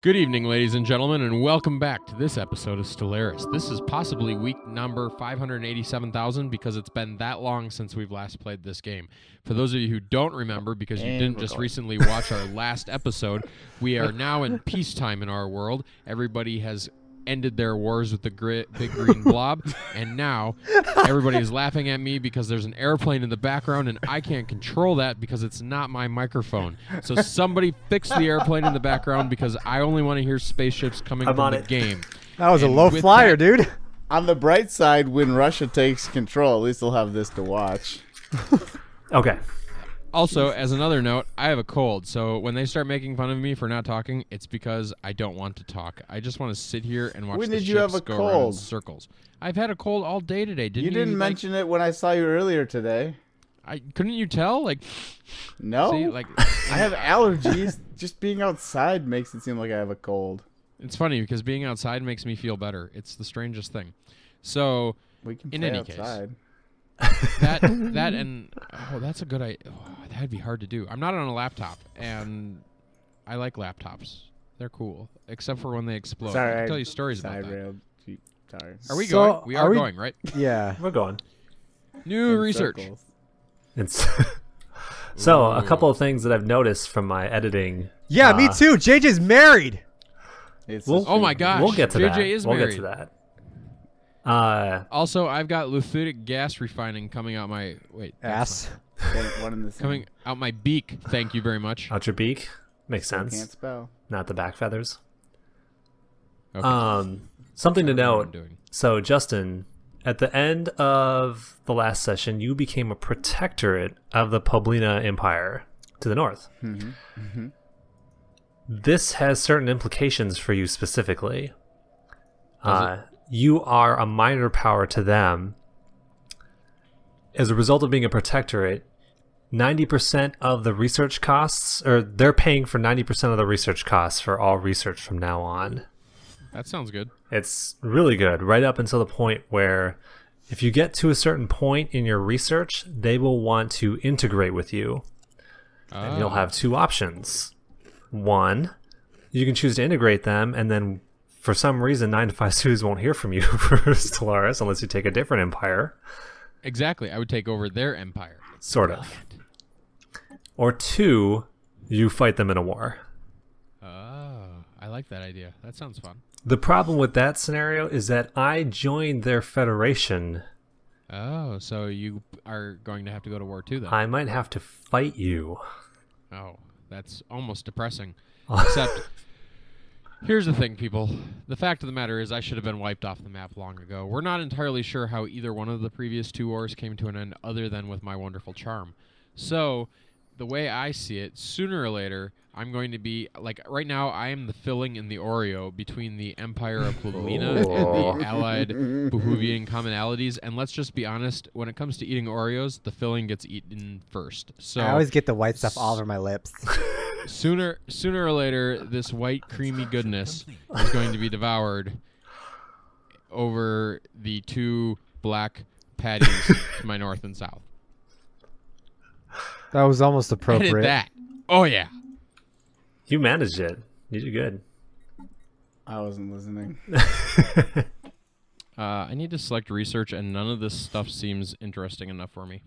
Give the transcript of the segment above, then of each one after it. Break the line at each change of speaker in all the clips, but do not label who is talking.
Good evening, ladies and gentlemen, and welcome back to this episode of Stellaris. This is possibly week number 587,000 because it's been that long since we've last played this game. For those of you who don't remember, because you didn't just recently watch our last episode, we are now in peacetime in our world. Everybody has ended their wars with the big green blob, and now everybody is laughing at me because there's an airplane in the background, and I can't control that because it's not my microphone. So somebody fix the airplane in the background because I only want to hear spaceships coming from the game.
That was a low flyer, dude.
On the bright side, when Russia takes control, at least they'll have this to watch.
Okay.
Also, as another note, I have a cold, so when they start making fun of me for not talking, it's because I don't want to talk. I just want to sit here and watch the ships go around in circles. I've had a cold all day today.
You didn't mention it when I saw you earlier today.
Couldn't you tell?
No.
See,
I have allergies. Just being outside makes it seem like I have a cold.
It's funny because being outside makes me feel better. It's the strangest thing. So,
we can
in
play
any
outside.
case, that's a good idea. Oh, that'd be hard to do. I'm not on a laptop, and I like laptops. They're cool, except for when they explode.
Sorry,
I can tell you stories about that.
Sorry.
Are we going? We are going, right?
Yeah.
We're going.
New research.
So, a couple of things that I've noticed from my editing.
Yeah, me too. JJ's married.
Oh my gosh.
We'll get to
JJ
that.
is
We'll
married.
get to that.
Also, I've got luthitic gas refining coming out my
Ass.
One in the same.
coming out my beak. Thank you very much.
Out your beak. Makes sense.
Can't spell.
Not the back feathers.
Okay.
Something to
That's what I'm
note.
doing.
So, Justin, at the end of the last session, you became a protectorate of the Poblina Empire to the north.
Mm-hmm. Mm-hmm.
This has certain implications for you specifically.
Does it?
You are a minor power to them. As a result of being a protectorate, 90% of the research costs, or they're paying for 90% of the research costs for all research from now on.
That sounds good.
It's really good, right up until the point where if you get to a certain point in your research, they will want to integrate with you. And you'll have two options. One, you can choose to integrate them, and then for some reason 9 to 5 Studios won't hear from you for Stellaris unless you take a different empire.
Exactly. I would take over their empire.
Sort of. Or two, you fight them in a war.
Oh, I like that idea. That sounds fun.
The problem with that scenario is that I joined their federation.
Oh, so you are going to have to go to war too, then?
I might have to fight you.
Oh, that's almost depressing. Except, here's the thing, people. The fact of the matter is I should have been wiped off the map long ago. We're not entirely sure how either one of the previous two wars came to an end other than with my wonderful charm. So, the way I see it, sooner or later, I'm going to be, right now, I am the filling in the Oreo between the Empire of Poblina and the Allied Buvhondon Commonalities. And let's just be honest, when it comes to eating Oreos, the filling gets eaten first. So
I always get the white stuff all over my lips.
Sooner or later, this white creamy goodness is going to be devoured over the two black patties to my north and south.
That was almost appropriate.
Edit that. Oh, yeah.
You managed it. You did good.
I wasn't listening.
I need to select research, and none of this stuff seems interesting enough for me.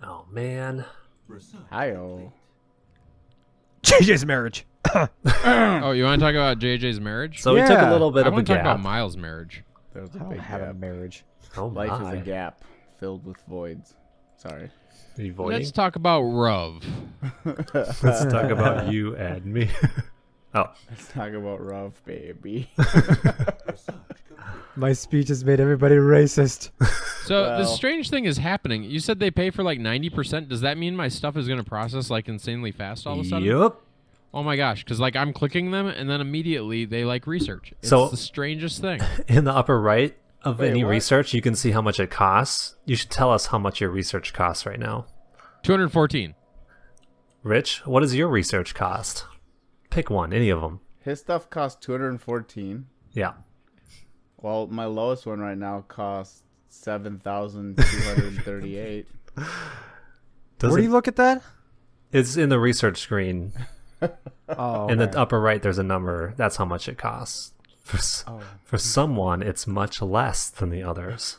Oh, man.
Hi-oh.
JJ's marriage.
Oh, you want to talk about JJ's marriage?
So we took a
Yeah.
little bit
I
of a
want to talk
gap.
about Miles' marriage.
There was
I
a
don't
big
have a
gap.
marriage.
Oh,
Life is
my.
a gap filled with voids. Sorry.
Are you voiding?
Let's talk about Ruv.
Let's talk about you and me. Oh.
Let's talk about rough, baby.
My speech has made everybody racist.
So the
Well.
strange thing is happening. You said they pay for 90%. Does that mean my stuff is going to process insanely fast all of a sudden?
Yep.
Oh my gosh, because I'm clicking them and then immediately they research. It's
So-
the strangest thing.
In the upper right of
Wait,
any
what?
research, you can see how much it costs. You should tell us how much your research costs right now.
214.
Rich, what does your research cost? Pick one, any of them.
His stuff costs 214.
Yeah.
Well, my lowest one right now costs 7,238.
Where do you look at that?
It's in the research screen.
Oh,
In
okay.
the upper right, there's a number. That's how much it costs. For someone, it's much less than the others.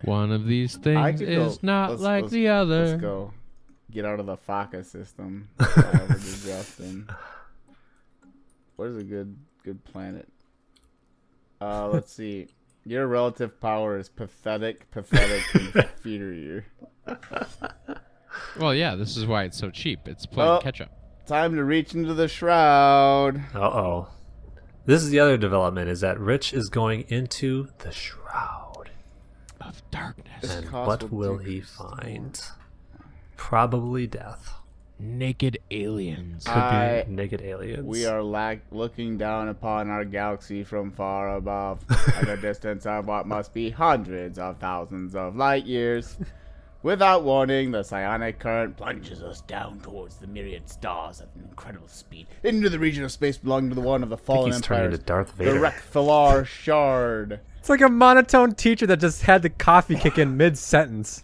One of these
I
things
could go-
is not
let's-
like
let's-
the other.
Let's go. Get out of the FACA system. Over to Justin. What is a good planet? Let's see. Your relative power is pathetic, inferior.
Well, yeah, this is why it's so cheap. It's playing
Oh.
catch up.
Time to reach into the shroud.
Uh-oh. This is the other development, is that Rich is going into the Shroud.
Of darkness.
This
And
cost
what will he
decrease the more.
find? Probably death.
Naked aliens.
Could be naked aliens.
We are looking down upon our galaxy from far above, at a distance of what must be hundreds of thousands of light years. Without warning, the psionic current plunges us down towards the myriad stars at an incredible speed, into the region of space belonging to the one of the
I think
fallen
he's turning
empires,
into Darth
the
Vader.
Stellaris Shard.
It's like a monotone teacher that just had the coffee kick in mid-sentence.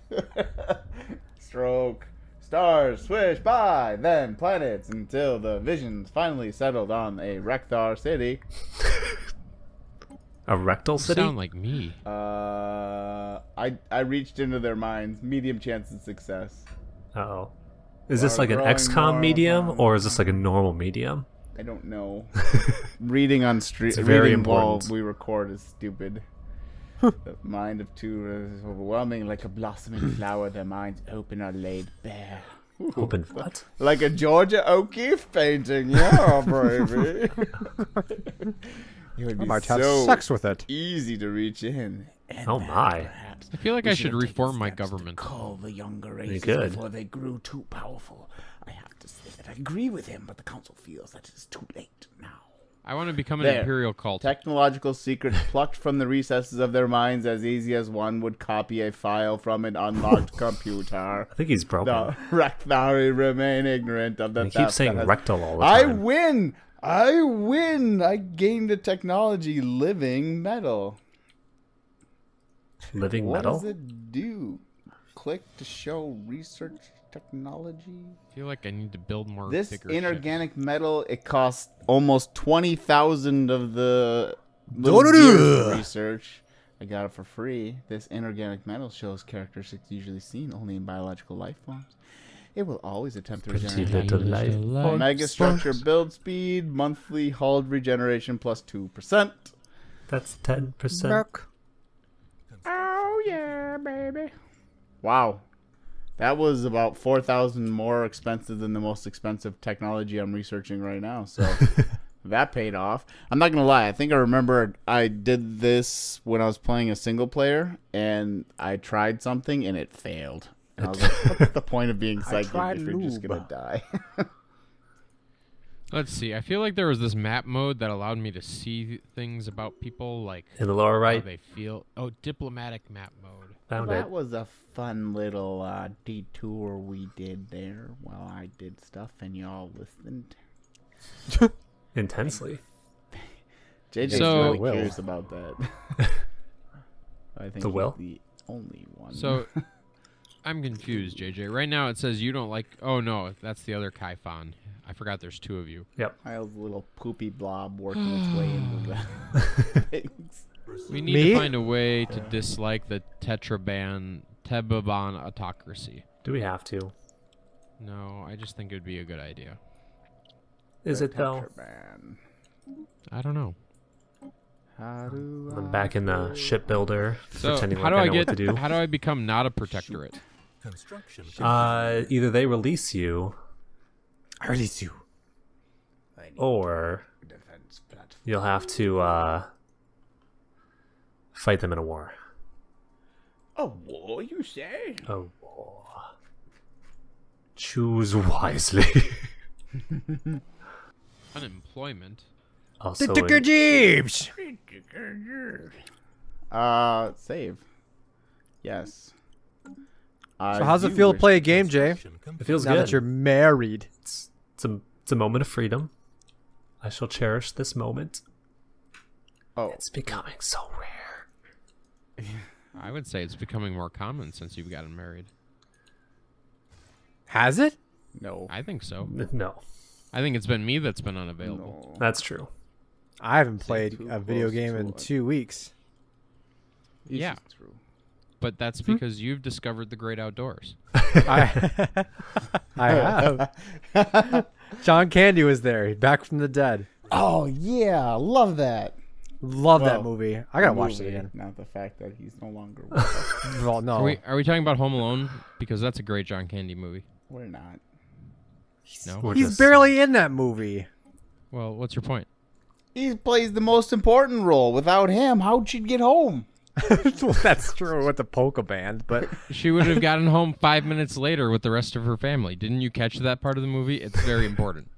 Stroke. Stars swish by, then planets, until the visions finally settled on a Rekthar city.
A rectal
You
city?
sound like me.
I reached into their minds. Medium chance of success.
Uh-oh. Is this
Are
like an
growing
XCOM
more
medium,
upon-
or is this like a normal medium?
I don't know. Reading on street,
It's very
reading while
important.
we record is stupid. The mind of two is overwhelming, like a blossoming flower. Their minds open are laid bare.
Open what?
Like a Georgia O'Keeffe painting, yeah, baby. It would be
Might have
so
sex with it.
easy to reach in. And
Oh
then
my.
perhaps
I feel like
we
I should
have taken
reform my
steps to
government.
Cull the younger races
could.
before they grew too powerful. I have to say that I agree with him, but the council feels that it is too late now.
I want to become an
There.
imperial cult.
Technological secrets plucked from the recesses of their minds as easy as one would copy a file from an unlocked computer.
I think he's broken.
The Rekthari remain ignorant of the
He
theft
keeps saying
that has-
rectal all the
I
time.
win! I win! I gained a technology living metal.
Living
What
metal?
does it do? Click to show research technology.
I feel like I need to build more
This
bigger
inorganic metal, it costs almost 20,000 of the
Do-do-do.
little years of research. I got it for free. This inorganic metal shows characteristics usually seen only in biological life forms. It will always attempt to
Pretty
regenerate.
little life.
Mega structure build speed, monthly hull regeneration plus 2%.
That's 10%.
Merc.
Oh yeah, baby. Wow. That was about 4,000 more expensive than the most expensive technology I'm researching right now. So that paid off. I'm not going to lie. I think I remember I did this when I was playing a single player and I tried something and it failed. And I was like, what's the point of being psychic
tried
if you're just going
lube.
to die?
Let's see. I feel like there was this map mode that allowed me to see things about people, like
In the lower
how
right,
they feel. Oh, diplomatic map mode.
found
That
it.
was a fun little detour we did there while I did stuff and y'all listened.
Intensely.
JJ's
So-
really
Will.
curious about that. I think
The
he's
will?
the only one.
So I'm confused, JJ. Right now it says you don't like. Oh no, that's the other Kai-Fan. I forgot there's two of you.
Yep.
Kyle's little poopy blob working its way into the things.
We need
Me?
to find a way to dislike the Tebaban autocracy.
Do we have to?
No, I just think it would be a good idea.
Is it though?
Tetraban.
I don't know.
How do
I'm
I
back in the shipbuilder,
So
pretending
how
like
do
I
I
know
get?
what to do.
How do I become not a protectorate?
Either they release you,
I release you.
I need
or
a defense platform.
you'll have to fight them in a war.
A war, you say?
A war. Choose wisely.
Unemployment.
Also,
The Dicker Jeeps!
Save. Yes.
So how's it feel to play a game, Jay?
it feels
Now
good.
that you're married.
It's a moment of freedom. I shall cherish this moment.
Oh,
It's becoming so rare.
I would say it's becoming more common since you've gotten married.
Has it?
no.
I think so.
No.
I think it's been me that's been unavailable.
No.
That's true.
I haven't played
too
a video
close
game
to
in
it.
2 weeks.
This
Yeah.
is true.
But that's because you've discovered the great outdoors.
I have. John Candy was there, back from the dead.
Oh yeah, love that.
Love
Well,
that movie. I gotta watch it
Movie,
again.
Not the fact that he's no longer with us.
Well, no,
Are we talking about Home Alone? Because that's a great John Candy movie.
We're not.
No?
We're
he's
just-
barely in that movie.
Well, what's your point?
He plays the most important role. Without him, how'd she get home?
Well, that's true with the polka band, but
She would have gotten home 5 minutes later with the rest of her family. Didn't you catch that part of the movie? It's very important.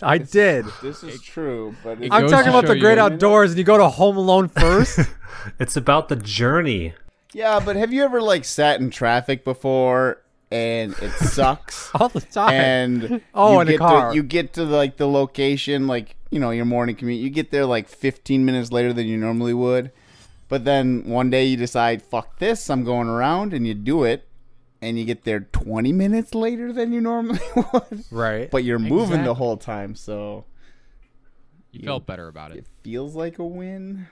I did.
This is true, but
it
I'm
goes
talking
to
about
show
the great
you-
outdoors, and you go to Home Alone first.
It's about the journey.
yeah. But have you ever like sat in traffic before and it sucks?
All the time.
And
Oh,
you
in a
get
car.
you get to like the location, like your morning commute. You get there like 15 minutes later than you normally would, but then one day you decide, fuck this, I'm going around, and you do it, and you get there 20 minutes later than you normally would.
Right.
But you're moving the
Exactly.
whole time, so
You felt better about it.
it feels like a win.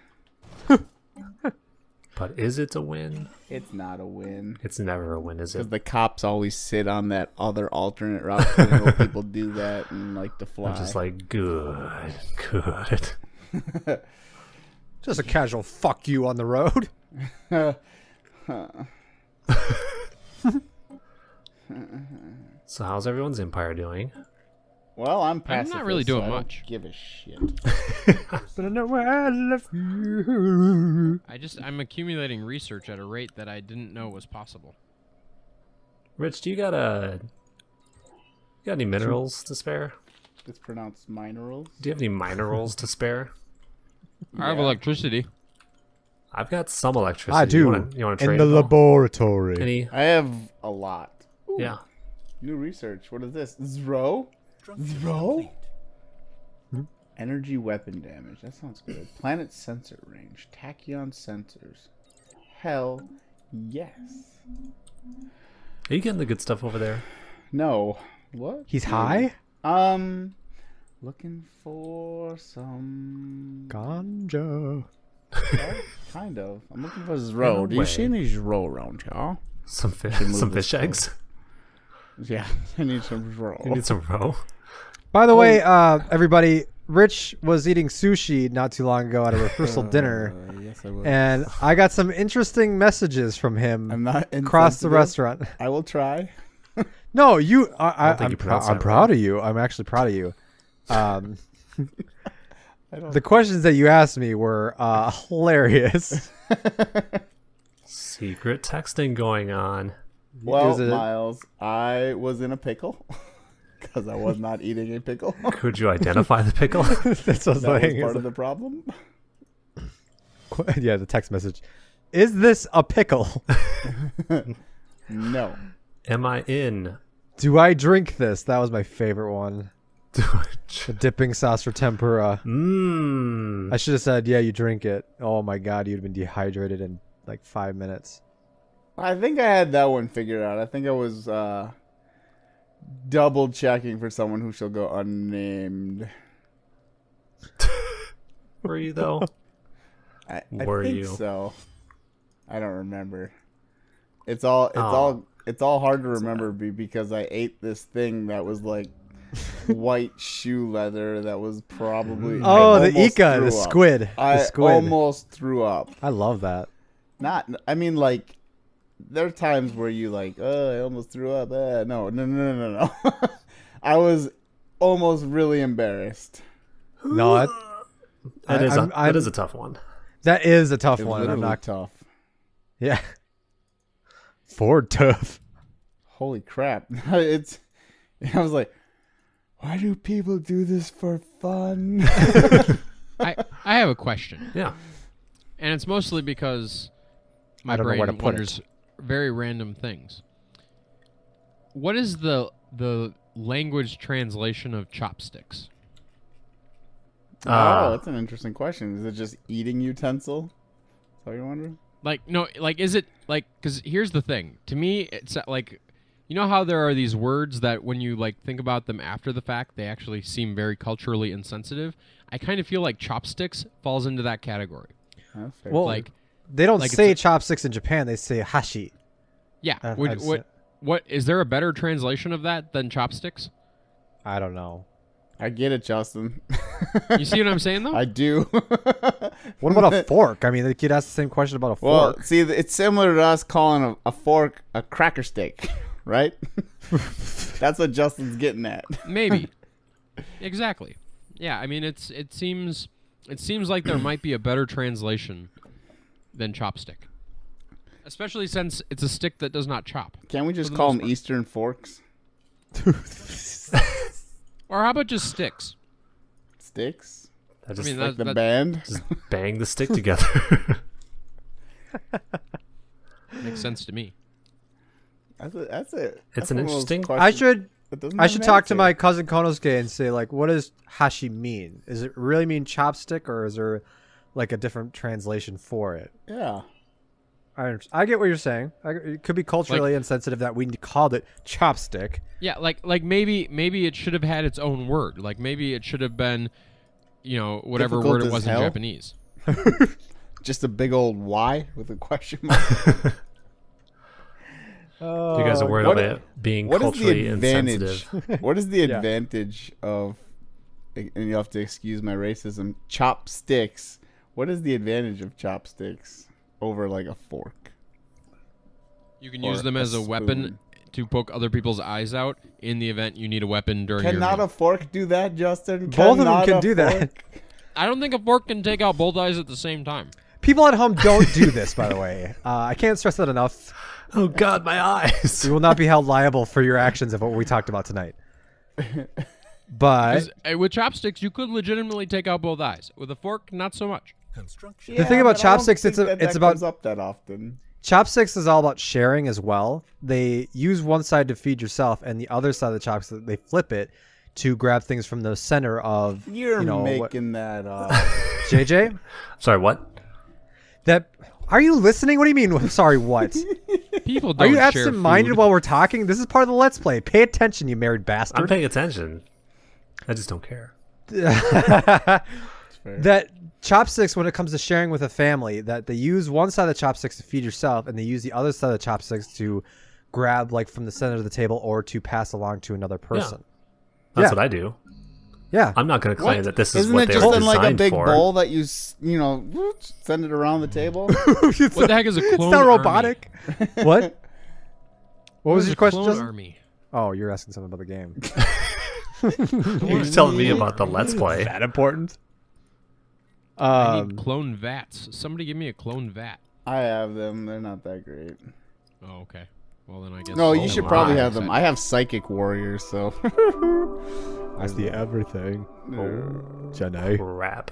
But is it a win?
It's not a win.
It's never a win, is it?
Because the cops always sit on that other alternate route. They know people do that and like to fly.
I'm just like, good.
Just a casual fuck you on the road.
So how's everyone's empire doing?
Well, I'm pacifist,
not really doing
so I don't
much.
give a shit.
But I know I love you.
I'm accumulating research at a rate that I didn't know was possible.
Rich, do you got any minerals to spare?
It's pronounced minerals.
Do you have any minerals to spare?
I have
Yeah.
electricity.
I've got some electricity.
I do.
You want to
In
trade?
the
it all?
laboratory.
Any?
I have a lot. Ooh,
Yeah.
New research. What is this? Zro? Zro? Energy weapon damage. That sounds good. Planet sensor range. Tachyon sensors. Hell yes.
Are you getting the good stuff over there?
No. What?
He's high?
Looking for some...
Ganja.
Well, kind of. I'm looking for Zro. Do you
way.
see any Zro around here?
Some fish,
move
some
this
fish eggs.
Yeah, I need some Zro.
You need some roe.
By the way, everybody, Rich was eating sushi not too long ago at a rehearsal dinner,
Yes, I will.
and I got some interesting messages from him
I'm not
across the
insensitive.
restaurant.
I will try.
No, you.
think
I'm,
you pronounced
I'm
that
proud of you. I'm actually proud of you.
I don't
The questions that you asked me were hilarious.
Secret texting going on.
Well,
Is it-
Miles, I was in a pickle because I was not eating a pickle.
Could you identify the pickle?
That's what I was
That was
saying.
part of the problem.
Yeah, the text message. Is this a pickle?
No.
Am I in?
Do I drink this? That was my favorite one. The dipping sauce for tempura.
Mmm.
I should have said, yeah, you drink it. Oh my god, you'd have been dehydrated in like 5 minutes.
I think I had that one figured out. I think I was double checking for someone who shall go unnamed.
Were you though?
I
Were
think
you?
so. I don't remember. It's all hard to remember because I ate this thing that was like white shoe leather that was probably
Oh, the
I almost
Ika,
threw
the
up.
squid. The
I
squid.
almost threw up.
I love that.
I mean, like, there are times where you like, oh, I almost threw up. No. I was almost really embarrassed.
No,
That is
I'm-
a tough one.
that is a tough
It was
one. I'm
literally
not.
tough.
Yeah. Ford tough.
Holy crap! I was like, why do people do this for fun?
I have a question,
Yeah.
and it's mostly because my
I don't know
brain
where to put
wonders very random things. What is the language translation of chopsticks?
Oh, that's an interesting question. Is it just eating utensil? Is that what you're wondering?
Like, no, like, is it like? Because here's the thing. To me, it's like You know how there are these words that when you like think about them after the fact, they actually seem very culturally insensitive? I kind of feel like chopsticks falls into that category.
Well,
like
they don't
like
say chopsticks in Japan. They say hashi.
Yeah. What is there a better translation of that than chopsticks?
I don't know.
I get it, Justin.
You see what I'm saying, though?
I do.
What about a fork? I mean, the kid asked the same question about a
Well,
fork.
see, it's similar to us calling a fork a cracker stick, right? That's what Justin's getting at.
Maybe. Exactly. Yeah, I mean, it seems like there might be a better translation than chopstick. Especially since it's a stick that does not chop.
Can't we just call them Eastern forks?
Or how about just sticks?
Sticks?
That just
Like the band?
just bang the stick together.
Makes sense to me.
That's it.
It's an interesting.
I should talk to
my.
my cousin Konosuke and say, like, what does hashi mean? Does it really mean chopstick, or is there like a different translation for it?
Yeah.
I get what you're saying. It could be culturally insensitive that we called it chopstick.
Yeah, like maybe it should have had its own word. Like maybe it should have been, whatever
Difficult
word it
as
was
hell?
in Japanese.
Just a big old Y with a question mark.
You guys are worried
What-
about it being
What is
culturally
the advantage?
insensitive.
What is the advantage of, and you have to excuse my racism, chopsticks? What is the advantage of chopsticks over like a fork?
You can
Or
use them as a weapon
spoon.
to poke other people's eyes out in the event you need a weapon during your
Cannot
meal.
a fork do that, Justin?
Both of them
Cannot
can
a
do that.
fork?
I don't think a fork can take out both eyes at the same time.
People at home don't do this, by the way. I can't stress that enough.
Oh God, my eyes!
You will not be held liable for your actions of what we talked about tonight. But
'Cause, with chopsticks, you could legitimately take out both eyes. With a fork, not so much.
The thing about
but I don't
chopsticks,
think
it's
that
about
comes up that often.
chopsticks is all about sharing as well. They use one side to feed yourself, and the other side of the chopstick, they flip it to grab things from the center of.
You're
what-
making that up.
JJ.
Sorry, what?
That are you listening? What do you mean? Sorry, what?
People
Are
don't
you
share
absent-minded
food.
while we're talking? This is part of the Let's Play. Pay attention, you married bastard.
I'm paying attention. I just don't care.
That chopsticks, when it comes to sharing with a family, that they use one side of the chopsticks to feed yourself, and they use the other side of the chopsticks to grab like from the center of the table or to pass along to another person.
That's
Yeah.
what I do.
Yeah.
I'm not going to claim that this is
Isn't
what
it
they
just
were
in like a
designed
big
for.
bowl that you send it around the table?
What the heck is a clone
It's not robotic. What? What was
What is
your
a
question,
clone
Justin?
army?
Oh, you're asking something about the game.
You're telling me about the Let's Play.
that important?
I need clone vats. Somebody give me a clone vat.
I have them. They're not that great.
Oh, okay. Well, then I guess.
No, you
I'll
should
have
probably
one.
have them. I have psychic warriors, so.
I see everything.
No.
Jenny.
Crap.